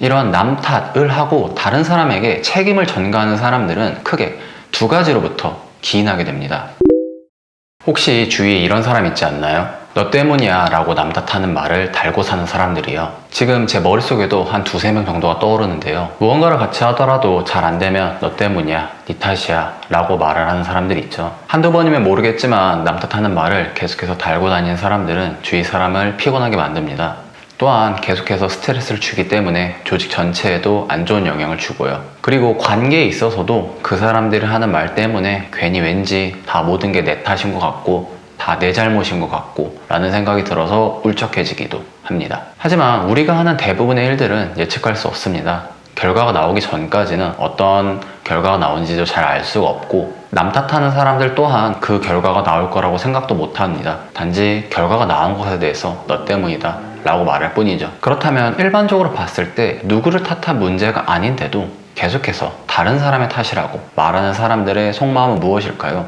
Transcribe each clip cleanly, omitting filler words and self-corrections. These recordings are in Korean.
이런 남 탓을 하고 다른 사람에게 책임을 전가하는 사람들은 크게 두 가지로부터 기인하게 됩니다. 혹시 주위에 이런 사람 있지 않나요? 너 때문이야 라고 남 탓하는 말을 달고 사는 사람들이요. 지금 제 머릿속에도 한 두세 명 정도가 떠오르는데요. 무언가를 같이 하더라도 잘 안되면 너 때문이야, 네 탓이야 라고 말을 하는 사람들이 있죠. 한두 번이면 모르겠지만 남 탓하는 말을 계속해서 달고 다니는 사람들은 주위 사람을 피곤하게 만듭니다. 또한 계속해서 스트레스를 주기 때문에 조직 전체에도 안 좋은 영향을 주고요. 그리고 관계에 있어서도 그 사람들이 하는 말 때문에 괜히 왠지 다 모든 게 내 탓인 것 같고 다 내 잘못인 것 같고 라는 생각이 들어서 울적해지기도 합니다. 하지만 우리가 하는 대부분의 일들은 예측할 수 없습니다. 결과가 나오기 전까지는 어떤 결과가 나오는지도 잘 알 수가 없고 남 탓하는 사람들 또한 그 결과가 나올 거라고 생각도 못 합니다. 단지 결과가 나온 것에 대해서 너 때문이다 라고 말할 뿐이죠. 그렇다면 일반적으로 봤을 때 누구를 탓한 문제가 아닌데도 계속해서 다른 사람의 탓이라고 말하는 사람들의 속마음은 무엇일까요?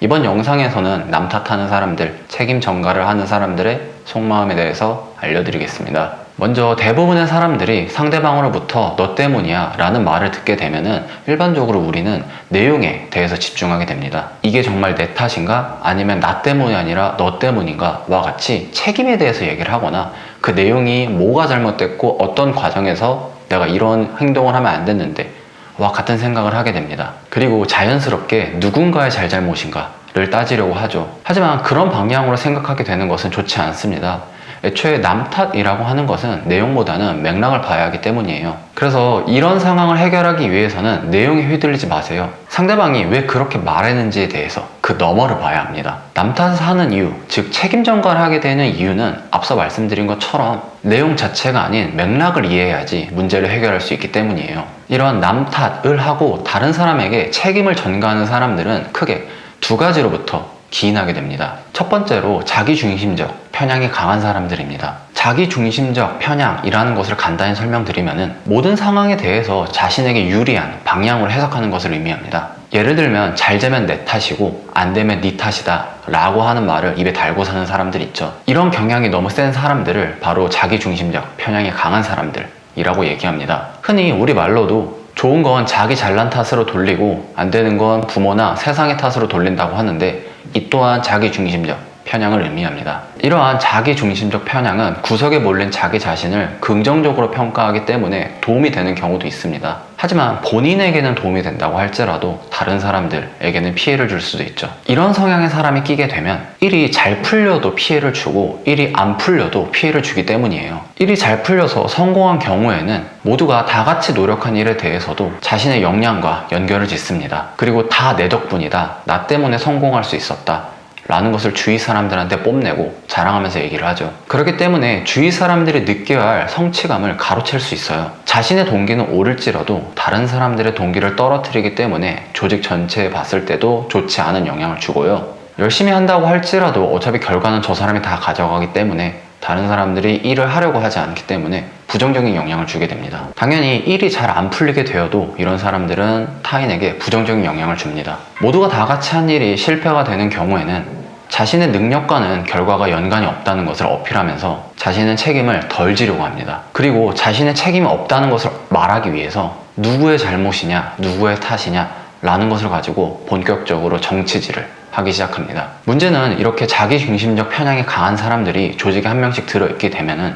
이번 영상에서는 남 탓하는 사람들, 책임 전가를 하는 사람들의 속마음에 대해서 알려드리겠습니다. 먼저 대부분의 사람들이 상대방으로부터 너 때문이야 라는 말을 듣게 되면은 일반적으로 우리는 내용에 대해서 집중하게 됩니다. 이게 정말 내 탓인가? 아니면 나 때문이 아니라 너 때문인가? 와 같이 책임에 대해서 얘기를 하거나 그 내용이 뭐가 잘못됐고 어떤 과정에서 내가 이런 행동을 하면 안 됐는데 와 같은 생각을 하게 됩니다. 그리고 자연스럽게 누군가의 잘잘못인가를 따지려고 하죠. 하지만 그런 방향으로 생각하게 되는 것은 좋지 않습니다. 애초에 남 탓이라고 하는 것은 내용보다는 맥락을 봐야 하기 때문이에요. 그래서 이런 상황을 해결하기 위해서는 내용에 휘둘리지 마세요. 상대방이 왜 그렇게 말했는지에 대해서 그 너머를 봐야 합니다. 남 탓을 하는 이유, 즉 책임 전가를 하게 되는 이유는 앞서 말씀드린 것처럼 내용 자체가 아닌 맥락을 이해해야지 문제를 해결할 수 있기 때문이에요. 이런 남 탓을 하고 다른 사람에게 책임을 전가하는 사람들은 크게 두 가지로부터 기인하게 됩니다. 첫 번째로 자기중심적 편향이 강한 사람들입니다. 자기중심적 편향이라는 것을 간단히 설명드리면은 모든 상황에 대해서 자신에게 유리한 방향으로 해석하는 것을 의미합니다. 예를 들면 잘 되면 내 탓이고 안 되면 네 탓이다 라고 하는 말을 입에 달고 사는 사람들 있죠. 이런 경향이 너무 센 사람들을 바로 자기중심적 편향이 강한 사람들이라고 얘기합니다. 흔히 우리 말로도 좋은 건 자기 잘난 탓으로 돌리고 안 되는 건 부모나 세상의 탓으로 돌린다고 하는데 이 또한 자기중심적 편향을 의미합니다. 이러한 자기중심적 편향은 구석에 몰린 자기 자신을 긍정적으로 평가하기 때문에 도움이 되는 경우도 있습니다. 하지만 본인에게는 도움이 된다고 할지라도 다른 사람들에게는 피해를 줄 수도 있죠. 이런 성향의 사람이 끼게 되면 일이 잘 풀려도 피해를 주고 일이 안 풀려도 피해를 주기 때문이에요. 일이 잘 풀려서 성공한 경우에는 모두가 다 같이 노력한 일에 대해서도 자신의 역량과 연결을 짓습니다. 그리고 다 내 덕분이다, 나 때문에 성공할 수 있었다 라는 것을 주위 사람들한테 뽐내고 자랑하면서 얘기를 하죠. 그렇기 때문에 주위 사람들이 느껴야 할 성취감을 가로챌 수 있어요. 자신의 동기는 오를지라도 다른 사람들의 동기를 떨어뜨리기 때문에 조직 전체에 봤을 때도 좋지 않은 영향을 주고요. 열심히 한다고 할지라도 어차피 결과는 저 사람이 다 가져가기 때문에 다른 사람들이 일을 하려고 하지 않기 때문에 부정적인 영향을 주게 됩니다. 당연히 일이 잘 안 풀리게 되어도 이런 사람들은 타인에게 부정적인 영향을 줍니다. 모두가 다 같이 한 일이 실패가 되는 경우에는 자신의 능력과는 결과가 연관이 없다는 것을 어필하면서 자신의 책임을 덜 지려고 합니다. 그리고 자신의 책임이 없다는 것을 말하기 위해서 누구의 잘못이냐, 누구의 탓이냐 라는 것을 가지고 본격적으로 정치질을 하기 시작합니다. 문제는 이렇게 자기중심적 편향이 강한 사람들이 조직에 한 명씩 들어있게 되면은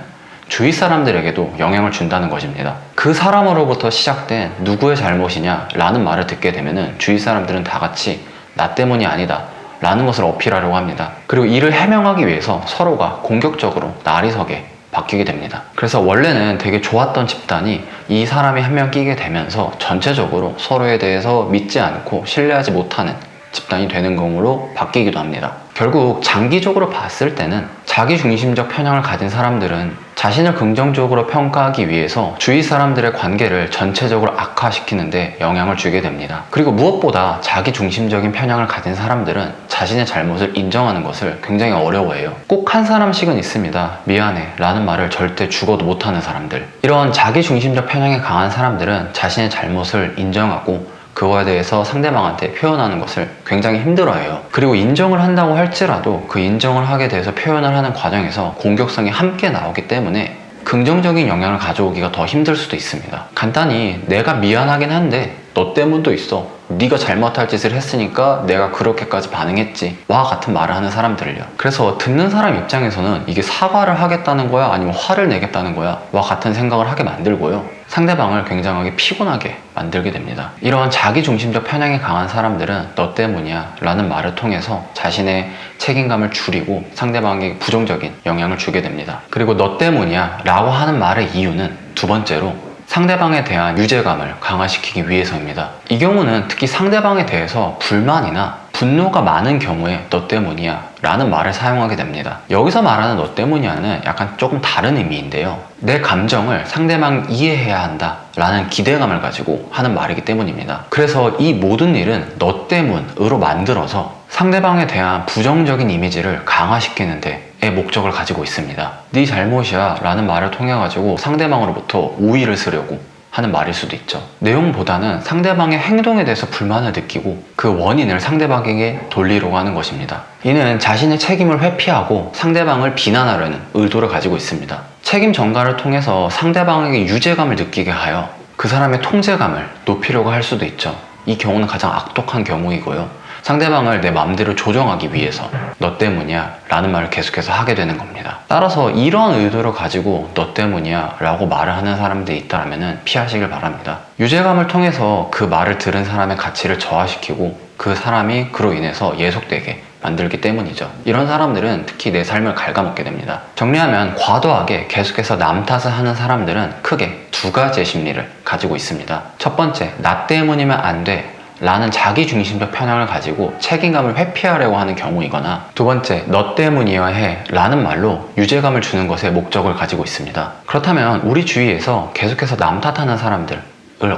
주위 사람들에게도 영향을 준다는 것입니다. 그 사람으로부터 시작된 누구의 잘못이냐 라는 말을 듣게 되면은 주위 사람들은 다 같이 나 때문이 아니다 라는 것을 어필하려고 합니다. 그리고 이를 해명하기 위해서 서로가 공격적으로 날이 서게 바뀌게 됩니다. 그래서 원래는 되게 좋았던 집단이 이 사람이 한 명 끼게 되면서 전체적으로 서로에 대해서 믿지 않고 신뢰하지 못하는 집단이 되는 경우로 바뀌기도 합니다. 결국 장기적으로 봤을 때는 자기중심적 편향을 가진 사람들은 자신을 긍정적으로 평가하기 위해서 주위 사람들의 관계를 전체적으로 악화시키는데 영향을 주게 됩니다. 그리고 무엇보다 자기중심적인 편향을 가진 사람들은 자신의 잘못을 인정하는 것을 굉장히 어려워해요. 꼭 한 사람씩은 있습니다. 미안해 라는 말을 절대 죽어도 못하는 사람들. 이런 자기중심적 편향이 강한 사람들은 자신의 잘못을 인정하고 그거에 대해서 상대방한테 표현하는 것을 굉장히 힘들어해요. 그리고 인정을 한다고 할지라도 그 인정을 하게 돼서 표현을 하는 과정에서 공격성이 함께 나오기 때문에 긍정적인 영향을 가져오기가 더 힘들 수도 있습니다. 간단히 내가 미안하긴 한데 너 때문도 있어. 네가 잘못할 짓을 했으니까 내가 그렇게까지 반응했지. 와 같은 말을 하는 사람들을요. 그래서 듣는 사람 입장에서는 이게 사과를 하겠다는 거야? 아니면 화를 내겠다는 거야? 와 같은 생각을 하게 만들고요. 상대방을 굉장하게 피곤하게 만들게 됩니다. 이런 자기중심적 편향이 강한 사람들은 너 때문이야 라는 말을 통해서 자신의 책임감을 줄이고 상대방에게 부정적인 영향을 주게 됩니다. 그리고 너 때문이야 라고 하는 말의 이유는 두 번째로 상대방에 대한 유죄감을 강화시키기 위해서입니다. 이 경우는 특히 상대방에 대해서 불만이나 분노가 많은 경우에 너 때문이야 라는 말을 사용하게 됩니다. 여기서 말하는 너 때문이야는 약간 조금 다른 의미인데요. 내 감정을 상대방이 이해해야 한다 라는 기대감을 가지고 하는 말이기 때문입니다. 그래서 이 모든 일은 너 때문으로 만들어서 상대방에 대한 부정적인 이미지를 강화시키는 데의 목적을 가지고 있습니다. 네 잘못이야 라는 말을 통해 가지고 상대방으로부터 우위를 쓰려고 하는 말일 수도 있죠. 내용보다는 상대방의 행동에 대해서 불만을 느끼고 그 원인을 상대방에게 돌리려고 하는 것입니다. 이는 자신의 책임을 회피하고 상대방을 비난하려는 의도를 가지고 있습니다. 책임 전가를 통해서 상대방에게 유죄감을 느끼게 하여 그 사람의 통제감을 높이려고 할 수도 있죠. 이 경우는 가장 악독한 경우이고요. 상대방을 내 마음대로 조정하기 위해서 너 때문이야 라는 말을 계속해서 하게 되는 겁니다. 따라서 이런 의도를 가지고 너 때문이야 라고 말을 하는 사람들이 있다면 피하시길 바랍니다. 유죄감을 통해서 그 말을 들은 사람의 가치를 저하시키고 그 사람이 그로 인해서 예속되게 만들기 때문이죠. 이런 사람들은 특히 내 삶을 갉아먹게 됩니다. 정리하면 과도하게 계속해서 남 탓을 하는 사람들은 크게 두 가지의 심리를 가지고 있습니다. 첫 번째, 나 때문이면 안 돼 라는 자기중심적 편향을 가지고 책임감을 회피하려고 하는 경우이거나, 두 번째, 너 때문이어야 해 라는 말로 유죄감을 주는 것에 목적을 가지고 있습니다. 그렇다면 우리 주위에서 계속해서 남 탓하는 사람들을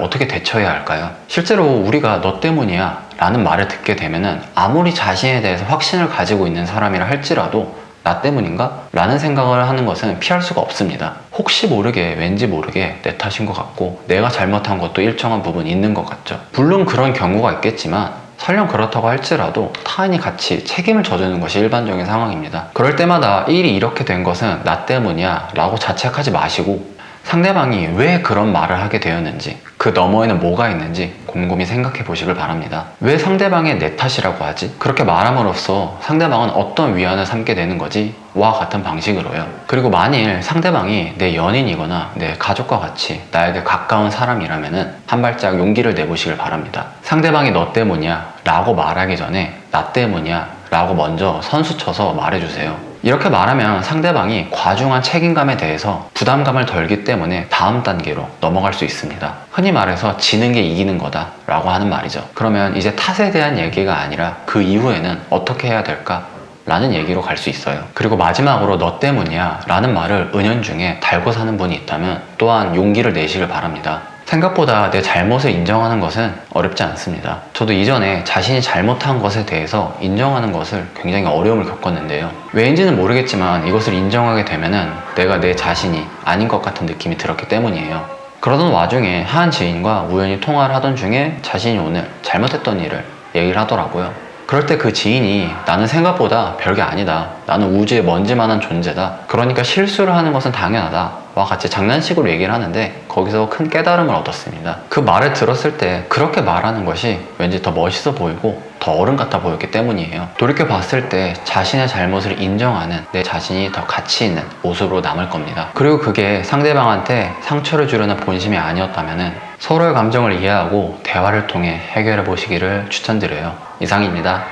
어떻게 대처해야 할까요? 실제로 우리가 너 때문이야 라는 말을 듣게 되면은 아무리 자신에 대해서 확신을 가지고 있는 사람이라 할지라도 나 때문인가? 라는 생각을 하는 것은 피할 수가 없습니다. 혹시 모르게 왠지 모르게 내 탓인 것 같고 내가 잘못한 것도 일정한 부분 있는 것 같죠. 물론 그런 경우가 있겠지만 설령 그렇다고 할지라도 타인이 같이 책임을 져주는 것이 일반적인 상황입니다. 그럴 때마다 일이 이렇게 된 것은 나 때문이야 라고 자책하지 마시고 상대방이 왜 그런 말을 하게 되었는지, 그 너머에는 뭐가 있는지 곰곰이 생각해 보시길 바랍니다. 왜 상대방의 내 탓이라고 하지? 그렇게 말함으로써 상대방은 어떤 위안을 삼게 되는 거지? 와 같은 방식으로요. 그리고 만일 상대방이 내 연인이거나 내 가족과 같이 나에게 가까운 사람이라면 한 발짝 용기를 내보시길 바랍니다. 상대방이 너 때문이야 라고 말하기 전에 나 때문이야 라고 먼저 선수쳐서 말해주세요. 이렇게 말하면 상대방이 과중한 책임감에 대해서 부담감을 덜기 때문에 다음 단계로 넘어갈 수 있습니다. 흔히 말해서 지는 게 이기는 거다 라고 하는 말이죠. 그러면 이제 탓에 대한 얘기가 아니라 그 이후에는 어떻게 해야 될까? 라는 얘기로 갈 수 있어요. 그리고 마지막으로 너 때문이야 라는 말을 은연중에 달고 사는 분이 있다면 또한 용기를 내시길 바랍니다. 생각보다 내 잘못을 인정하는 것은 어렵지 않습니다. 저도 이전에 자신이 잘못한 것에 대해서 인정하는 것을 굉장히 어려움을 겪었는데요. 왜인지는 모르겠지만 이것을 인정하게 되면은 내가 내 자신이 아닌 것 같은 느낌이 들었기 때문이에요. 그러던 와중에 한 지인과 우연히 통화를 하던 중에 자신이 오늘 잘못했던 일을 얘기를 하더라고요. 그럴 때 그 지인이 나는 생각보다 별게 아니다. 나는 우주의 먼지만한 존재다. 그러니까 실수를 하는 것은 당연하다. 와 같이 장난식으로 얘기를 하는데 거기서 큰 깨달음을 얻었습니다. 그 말을 들었을 때 그렇게 말하는 것이 왠지 더 멋있어 보이고 더 어른 같아 보였기 때문이에요. 돌이켜 봤을 때 자신의 잘못을 인정하는 내 자신이 더 가치 있는 모습으로 남을 겁니다. 그리고 그게 상대방한테 상처를 주려는 본심이 아니었다면 서로의 감정을 이해하고 대화를 통해 해결해 보시기를 추천드려요. 이상입니다.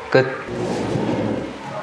끝.